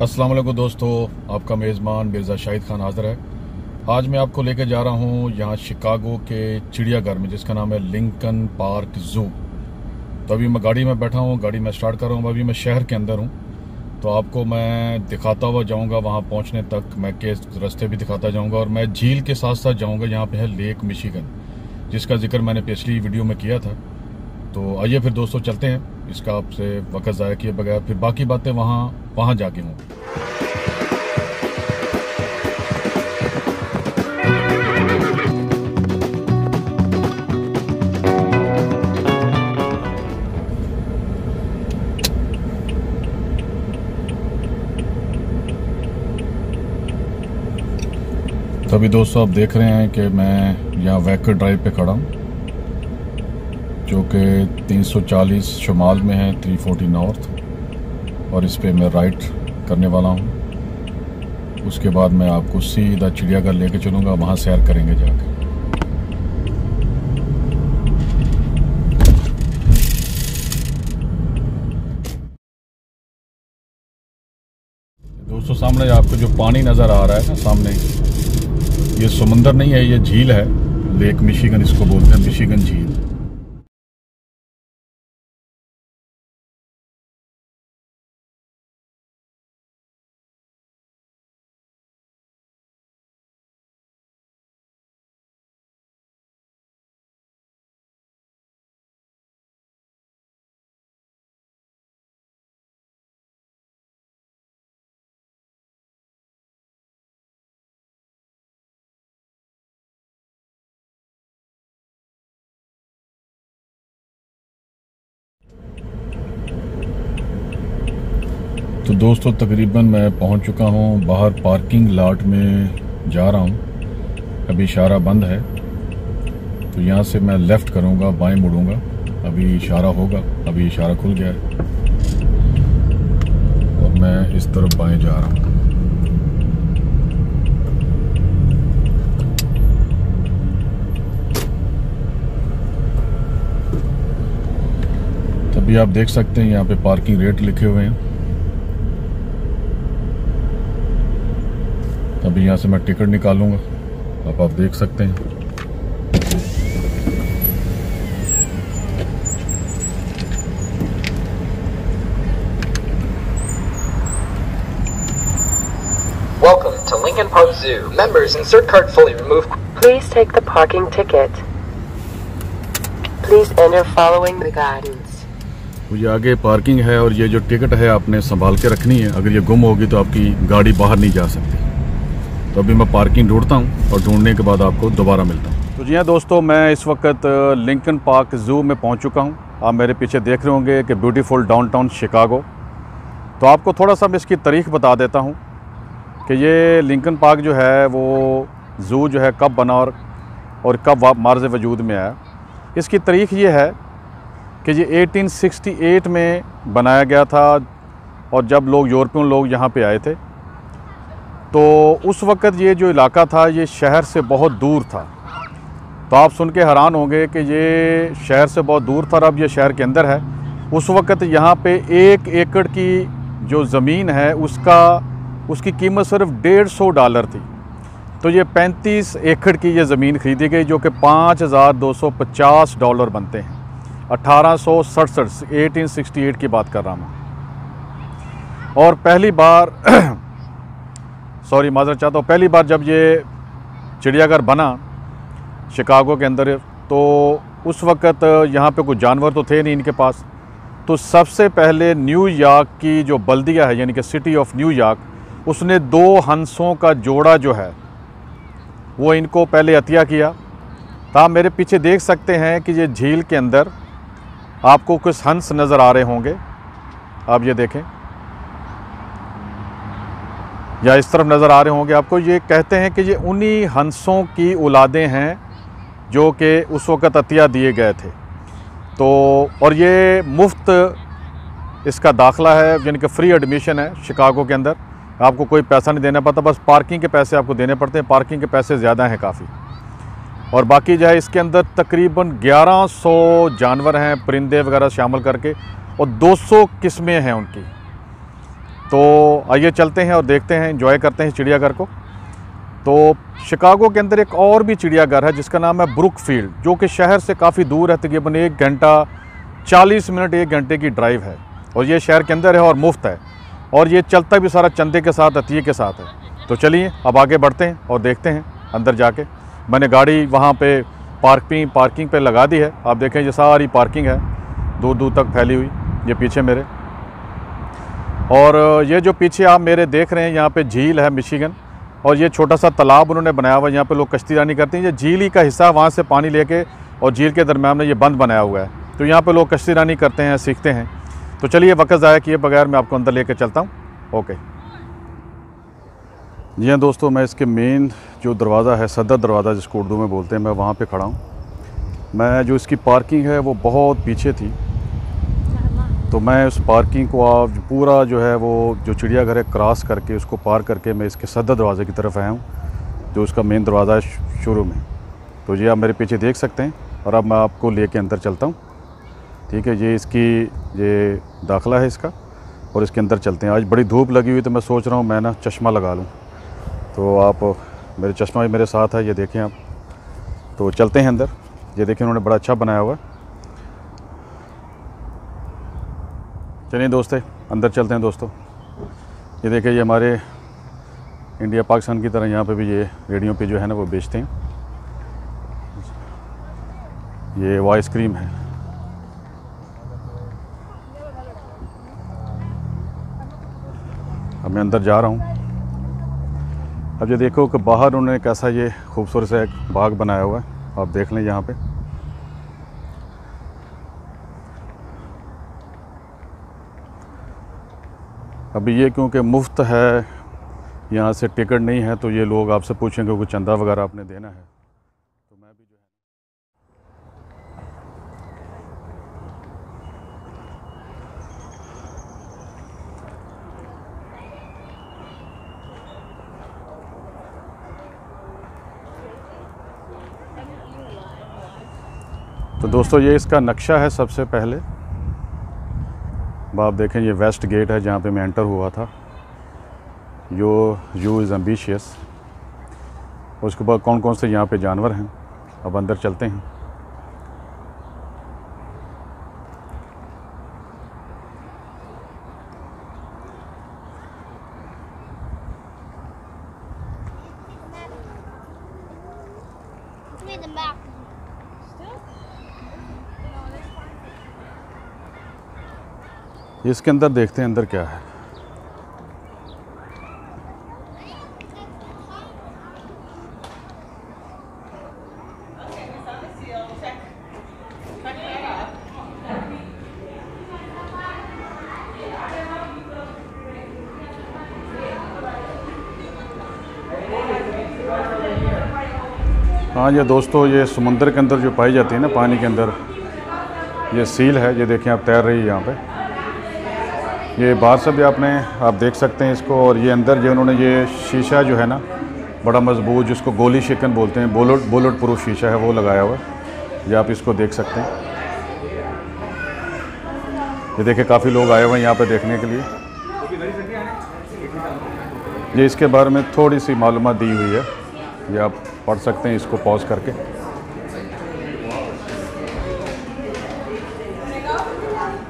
अस्सलाम वालेकुम दोस्तों, आपका मेज़बान मिर्ज़ा शाहिद खान हाज़िर है। आज मैं आपको लेकर जा रहा हूँ यहाँ शिकागो के चिड़ियाघर में, जिसका नाम है लिंकन पार्क ज़ू। तो अभी मैं गाड़ी में बैठा हूँ, गाड़ी में स्टार्ट कर रहा हूँ। अभी मैं शहर के अंदर हूँ, तो आपको मैं दिखाता हुआ जाऊँगा वहाँ पहुँचने तक। मैं के रास्ते भी दिखाता जाऊँगा और मैं झील के साथ साथ जाऊँगा। यहाँ पे है लेक मिशिगन, जिसका जिक्र मैंने पिछली वीडियो में किया था। तो आइए फिर दोस्तों चलते हैं, इसका आपसे वक्त ज़ाया किए बगैर फिर बाकी बातें वहाँ जाके हों। तो अभी दोस्तों आप देख रहे हैं कि मैं यहाँ वैकर ड्राइव पे खड़ा हूँ, जो कि 340 शुमाल में है, 340 नॉर्थ, और इस पे मैं राइट करने वाला हूँ। उसके बाद मैं आपको सीधा चिड़ियाघर लेके चलूँगा, वहाँ सैर करेंगे जाकर। दोस्तों सामने आपको जो पानी नज़र आ रहा है ना सामने, ये समुंदर नहीं है, ये झील है। लेक मिशिगन इसको बोलते हैं, मिशिगन झील। तो दोस्तों तकरीबन मैं पहुंच चुका हूं, बाहर पार्किंग लॉट में जा रहा हूं। अभी इशारा बंद है, तो यहां से मैं लेफ़्ट करूंगा, बाएं मुड़ूंगा। अभी इशारा होगा, अभी इशारा खुल गया है और मैं इस तरफ बाएं जा रहा हूं। तभी आप देख सकते हैं यहाँ पे पार्किंग रेट लिखे हुए हैं। अभी यहाँ से मैं टिकट निकालूंगा, अब आप देख सकते हैं। Welcome to Lincoln Park Zoo. Members, insert card fully removed. Please take the parking ticket. Please enter following the guidance. तो ये आगे पार्किंग है और ये जो टिकट है आपने संभाल के रखनी है। अगर ये गुम होगी तो आपकी गाड़ी बाहर नहीं जा सकती। तो अभी मैं पार्किंग ढूंढता हूँ और ढूंढने के बाद आपको दोबारा मिलता हूँ। तो जी हाँ दोस्तों, मैं इस वक्त लिंकन पार्क ज़ू में पहुँच चुका हूँ। आप मेरे पीछे देख रहे होंगे कि ब्यूटीफुल डाउनटाउन शिकागो। तो आपको थोड़ा सा मैं इसकी तारीख़ बता देता हूँ कि ये लिंकन पार्क जो है वो ज़ू जो है कब बना और कब मार्ज़ वजूद में आया। इसकी तारीख़ ये है कि ये 1868 में बनाया गया था, और जब यूरोपियन लोग यहाँ पे आए थे तो उस वक़्त ये जो इलाका था ये शहर से बहुत दूर था। तो आप सुन के हैरान होंगे कि ये शहर से बहुत दूर था और अब ये शहर के अंदर है। उस वक़्त यहाँ पे 1 एकड़ की जो ज़मीन है उसकी कीमत सिर्फ $150 थी। तो ये 35 एकड़ की ये ज़मीन ख़रीदी गई, जो कि $5250 बनते हैं। 1867 1868 की बात कर रहा हूँ। और पहली बार माज़रत चाहता हूँ, पहली बार जब ये चिड़ियाघर बना शिकागो के अंदर, तो उस वक़्त यहाँ पे कोई जानवर तो थे नहीं इनके पास। तो सबसे पहले न्यूयॉर्क की जो बल्दिया है, यानी कि सिटी ऑफ न्यूयॉर्क, उसने 2 हंसों का जोड़ा जो है वो इनको पहले अतिया किया। तो आप मेरे पीछे देख सकते हैं कि ये झील के अंदर आपको कुछ हंस नज़र आ रहे होंगे। आप ये देखें, या इस तरफ नज़र आ रहे होंगे आपको। ये कहते हैं कि ये उन्हीं हंसों की औलादें हैं जो कि उस वक़्त अतिया दिए गए थे। तो और ये मुफ्त इसका दाखिला है, यानी कि फ्री एडमिशन है शिकागो के अंदर। आपको कोई पैसा नहीं देना पड़ता, बस पार्किंग के पैसे आपको देने पड़ते हैं। पार्किंग के पैसे ज़्यादा हैं काफ़ी। और बाकी जो है इसके अंदर तकरीबन 1100 जानवर हैं, परिंदे वगैरह शामिल करके, और 200 किस्में हैं उनकी। तो आइए चलते हैं और देखते हैं, एंजॉय करते हैं चिड़ियाघर को। तो शिकागो के अंदर एक और भी चिड़ियाघर है जिसका नाम है ब्रुकफील्ड, जो कि शहर से काफ़ी दूर है, तकरीबन 1 घंटा 40 मिनट 1 घंटे की ड्राइव है। और ये शहर के अंदर है और मुफ्त है, और ये चलता भी सारा चंदे के साथ, अतिये के साथ है। तो चलिए अब आगे बढ़ते हैं और देखते हैं अंदर जाके। मैंने गाड़ी वहाँ पे पार्किंग पे लगा दी है। आप देखें ये सारी पार्किंग है दूर दूर तक फैली हुई, ये पीछे मेरे। और ये जो पीछे आप मेरे देख रहे हैं, यहाँ पे झील है मिशिगन, और ये छोटा सा तालाब उन्होंने बनाया हुआ है, यहाँ पे लोग कश्तीरानी करते हैं। ये झील ही का हिस्सा, वहाँ से पानी लेके और झील के दरम्यान में ये बंद बनाया हुआ है, तो यहाँ पे लोग कश्तीरानी करते हैं, सीखते हैं। तो चलिए वक्त ज़ाया किए बगैर मैं आपको अंदर लेके चलता हूँ। ओके जी हाँ दोस्तों, मैं इसके मेन जो दरवाज़ा है, सदर दरवाज़ा जिसको उर्दू में बोलते हैं, मैं वहाँ पे खड़ा हूँ। मैं जो इसकी पार्किंग है वो बहुत पीछे थी, तो मैं उस पार्किंग को आप पूरा जो है वो जो चिड़ियाघर है क्रॉस करके, उसको पार करके मैं इसके सदर दरवाज़े की तरफ आया हूँ, जो उसका मेन दरवाज़ा है शुरू में। तो ये आप मेरे पीछे देख सकते हैं, और अब मैं आपको लेके अंदर चलता हूँ। ठीक है, ये दाखिला है इसका, और इसके अंदर चलते हैं। आज बड़ी धूप लगी हुई, तो मैं सोच रहा हूँ मैं ना चश्मा लगा लूँ। तो आप मेरे चश्मा भी मेरे साथ है, ये देखें आप। तो चलते हैं अंदर। ये देखें उन्होंने बड़ा अच्छा बनाया हुआ है। चलिए दोस्तों अंदर चलते हैं दोस्तों। ये देखें, ये हमारे इंडिया पाकिस्तान की तरह यहाँ पे भी ये रेडियो पे जो है ना वो बेचते हैं। ये वो आइसक्रीम है। अब मैं अंदर जा रहा हूँ। अब ये देखो कि बाहर उन्होंने कैसा ये खूबसूरत सा एक बाग बनाया हुआ है, आप देख लें यहाँ पे। अभी ये क्योंकि मुफ्त है, यहाँ से टिकट नहीं है, तो ये लोग आपसे पूछेंगे कि चंदा वगैरह आपने देना है। तो मैं भी जो है तो दोस्तों ये इसका नक्शा है। सबसे पहले आप देखें, ये वेस्ट गेट है जहाँ पे मैं एंटर हुआ था। You is ambitious. उसके बाद कौन कौन से यहाँ पे जानवर हैं, अब अंदर चलते हैं। इसके अंदर देखते हैं अंदर क्या है। हाँ ये दोस्तों, ये समुंदर के अंदर जो पाई जाती है ना, पानी के अंदर, ये सील है। ये देखें आप, तैर रही है यहाँ पे। ये बाहर से भी आप देख सकते हैं इसको। और ये अंदर जो उन्होंने ये शीशा जो है ना बड़ा मजबूत, जिसको गोली शिकन बोलते हैं, बुलेट प्रूफ शीशा है, वो लगाया हुआ है। ये आप इसको देख सकते हैं। ये देखिए काफ़ी लोग आए हुए हैं यहाँ पे देखने के लिए। ये इसके बारे में थोड़ी सी मालूमात दी हुई है, ये आप पढ़ सकते हैं इसको पॉज करके।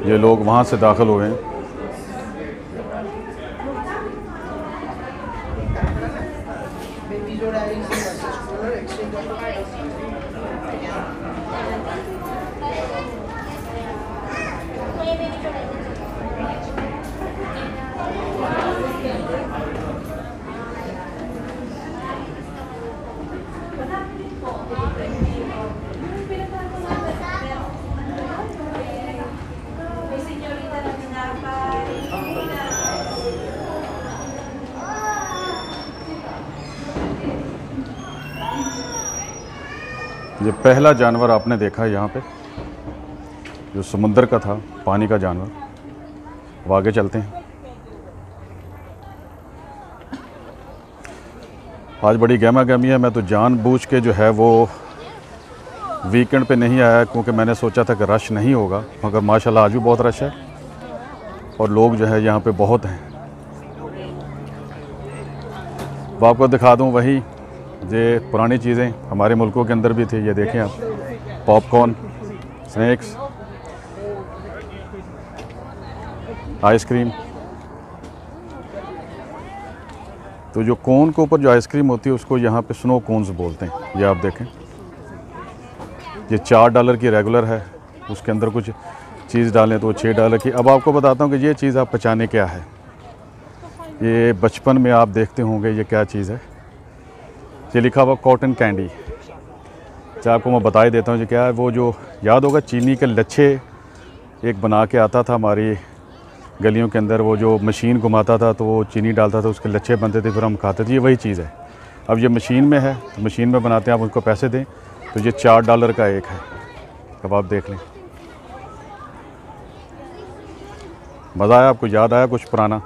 ये लोग वहाँ से दाखिल हुए हैं। ये पहला जानवर आपने देखा है यहाँ पे, जो समुंदर का था, पानी का जानवर। अब आगे चलते हैं। आज बड़ी गहमा गहमी है। मैं तो जानबूझ के जो है वो वीकेंड पे नहीं आया, क्योंकि मैंने सोचा था कि रश नहीं होगा, मगर माशाल्लाह आज भी बहुत रश है और लोग जो है यहाँ पे बहुत हैं। अब आपको दिखा दूं वही ये पुरानी चीज़ें हमारे मुल्कों के अंदर भी थी। ये देखें आप, पॉपकॉर्न, स्नैक्स, आइसक्रीम। तो जो कोन के ऊपर जो आइसक्रीम होती है उसको यहाँ पे स्नो कोन्स बोलते हैं। ये आप देखें, ये $4 की रेगुलर है, उसके अंदर कुछ चीज़ डालें तो $6 की। अब आपको बताता हूँ कि ये चीज़ आप पहचाने क्या है। ये बचपन में आप देखते होंगे ये क्या चीज़ है। ये लिखा हुआ कॉटन कैंडी। चाहे आपको मैं बता ही देता हूँ ये क्या है। वो जो याद होगा चीनी के लच्छे एक बना के आता था हमारी गलियों के अंदर, वो जो मशीन घुमाता था तो वो चीनी डालता था, उसके लच्छे बनते थे, फिर हम खाते थे। ये वही चीज़ है। अब ये मशीन में है तो मशीन में बनाते हैं, आप उनको पैसे दें तो ये $4 का एक है। अब आप देख लें, मज़ा आया आपको, याद आया कुछ पुराना।